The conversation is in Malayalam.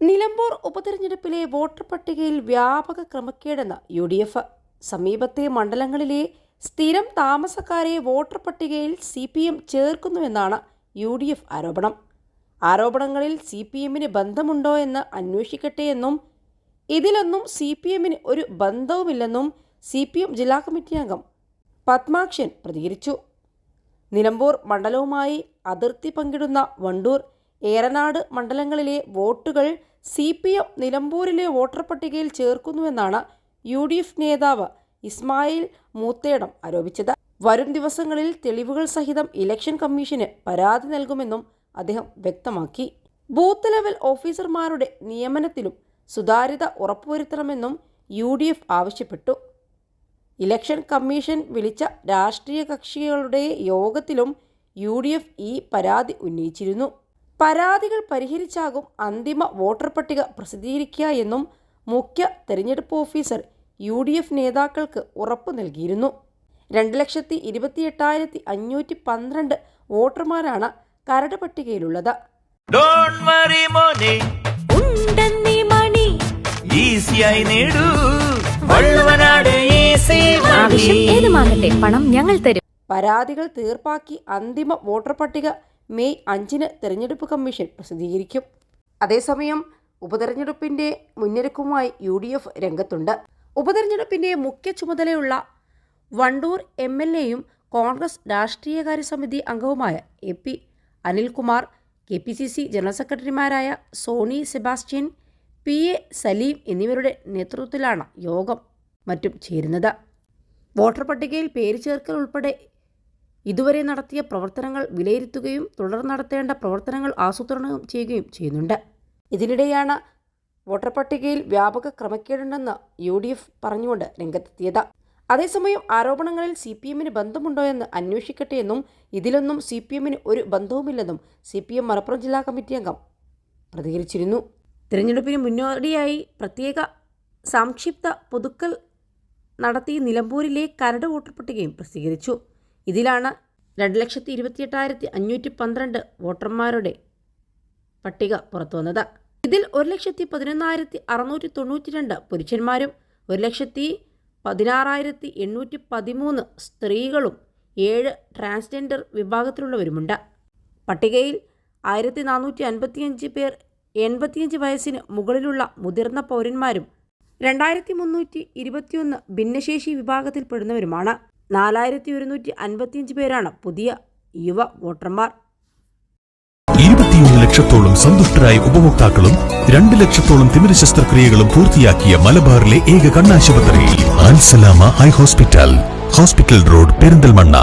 നിലമ്പൂർ ഉപതെരഞ്ഞെടുപ്പിലെ വോട്ടർ പട്ടികയിൽ വ്യാപക ക്രമക്കേടെന്ന് UDF. സമീപത്തെ മണ്ഡലങ്ങളിലെ സ്ഥിരം താമസക്കാരെ വോട്ടർ പട്ടികയിൽ CPM ചേർക്കുന്നുവെന്നാണ് UDF ആരോപണം. ആരോപണങ്ങളിൽ CPMന് ബന്ധമുണ്ടോ എന്ന് അന്വേഷിക്കട്ടെയെന്നും ഇതിലൊന്നും CPMന് ഒരു ബന്ധവുമില്ലെന്നും CPM ജില്ലാ കമ്മിറ്റി അംഗം പത്മാക്ഷൻ പ്രതികരിച്ചു. നിലമ്പൂർ മണ്ഡലവുമായി അതിർത്തി പങ്കിടുന്ന വണ്ടൂർ, ഏറനാട് മണ്ഡലങ്ങളിലെ വോട്ടുകൾ CPM നിലമ്പൂരിലെ വോട്ടർ പട്ടികയിൽ ചേർക്കുന്നുവെന്നാണ് UDF നേതാവ് ഇസ്മായിൽ മൂത്തേടം ആരോപിച്ചത്. വരും ദിവസങ്ങളിൽ തെളിവുകൾ സഹിതം ഇലക്ഷൻ കമ്മീഷന് പരാതി നൽകുമെന്നും അദ്ദേഹം വ്യക്തമാക്കി. ബൂത്ത് ലെവൽ ഓഫീസർമാരുടെ നിയമനത്തിലും സുതാര്യത ഉറപ്പുവരുത്തണമെന്നും UDF ആവശ്യപ്പെട്ടു. ഇലക്ഷൻ കമ്മീഷൻ വിളിച്ച രാഷ്ട്രീയ കക്ഷികളുടെ യോഗത്തിലും UDF ഈ പരാതി ഉന്നയിച്ചിരുന്നു. പരാതികൾ പരിഹരിച്ചാകും അന്തിമ വോട്ടർ പട്ടിക പ്രസിദ്ധീകരിക്കുക എന്നും മുഖ്യ തെരഞ്ഞെടുപ്പ് ഓഫീസർ UDF നേതാക്കൾക്ക് ഉറപ്പു നൽകിയിരുന്നു. 2,28,512 വോട്ടർമാരാണ് കരട് പട്ടികയിലുള്ളത്. പരാതികൾ തീർപ്പാക്കി അന്തിമ വോട്ടർ പട്ടിക മെയ് 5-ന് തെരഞ്ഞെടുപ്പ് കമ്മീഷൻ പ്രസിദ്ധീകരിക്കും. അതേസമയം ഉപതെരഞ്ഞെടുപ്പിന്റെ മുന്നൊരുക്കവുമായി UDF രംഗത്തുണ്ട്. ഉപതെരഞ്ഞെടുപ്പിന്റെ മുഖ്യ ചുമതലയുള്ള വണ്ടൂർ MLAയും കോൺഗ്രസ് രാഷ്ട്രീയകാര്യ സമിതി അംഗവുമായ AP അനിൽകുമാർ, KPCC ജനറൽ സെക്രട്ടറിമാരായ സോണി സെബാസ്റ്റ്യൻ, PA സലീം എന്നിവരുടെ നേതൃത്വത്തിലാണ് യോഗം മറ്റും ചേരുന്നത്. വോട്ടർ പട്ടികയിൽ പേര് ചേർക്കൽ ഉൾപ്പെടെ ഇതുവരെ നടത്തിയ പ്രവർത്തനങ്ങൾ വിലയിരുത്തുകയും തുടർ നടത്തേണ്ട പ്രവർത്തനങ്ങൾ ആസൂത്രണം ചെയ്യുകയും ചെയ്യുന്നുണ്ട്. ഇതിനിടെയാണ് വോട്ടർ പട്ടികയിൽ വ്യാപക ക്രമക്കേടുണ്ടെന്ന് UDF പറഞ്ഞുകൊണ്ട് രംഗത്തെത്തിയത്. അതേസമയം ആരോപണങ്ങളിൽ CPMന് ബന്ധമുണ്ടോ എന്ന് അന്വേഷിക്കട്ടെയെന്നും ഇതിലൊന്നും CPMന് ഒരു ബന്ധവുമില്ലെന്നും CPM മലപ്പുറം ജില്ലാ കമ്മിറ്റി അംഗം പ്രതികരിച്ചിരുന്നു. തിരഞ്ഞെടുപ്പിന് മുന്നോടിയായി പ്രത്യേക സംക്ഷിപ്ത പുതുക്കൽ നടത്തി നിലമ്പൂരിലെ കരട് വോട്ടർ പട്ടികയും പ്രസിദ്ധീകരിച്ചു. ഇതിലാണ് 2,28,512 വോട്ടർമാരുടെ പട്ടിക പുറത്തുവന്നത്. ഇതിൽ 1,11,692 പുരുഷന്മാരും 1,16,813 സ്ത്രീകളും 7 ട്രാൻസ്ജെൻഡർ വിഭാഗത്തിലുള്ളവരുമുണ്ട്. പട്ടികയിൽ 1,455 പേർ 85 വയസ്സിന് മുകളിലുള്ള മുതിർന്ന പൗരന്മാരും 2,321 ഭിന്നശേഷി വിഭാഗത്തിൽപ്പെടുന്നവരുമാണ്. 4,155 പേരാണ് പുതിയ യുവ വോട്ടർമാർ. 21 ലക്ഷത്തോളം സന്തുഷ്ടരായ ഉപഭോക്താക്കളും 2 ലക്ഷത്തോളം തിമിര ശസ്ത്രക്രിയകളും പൂർത്തിയാക്കിയ മലബാറിലെ ഏക കണ്ണാശുപത്രി അൽ സലാമ ഹൈ ഹോസ്പിറ്റൽ റോഡ്, പെരിന്തൽമണ്ണ.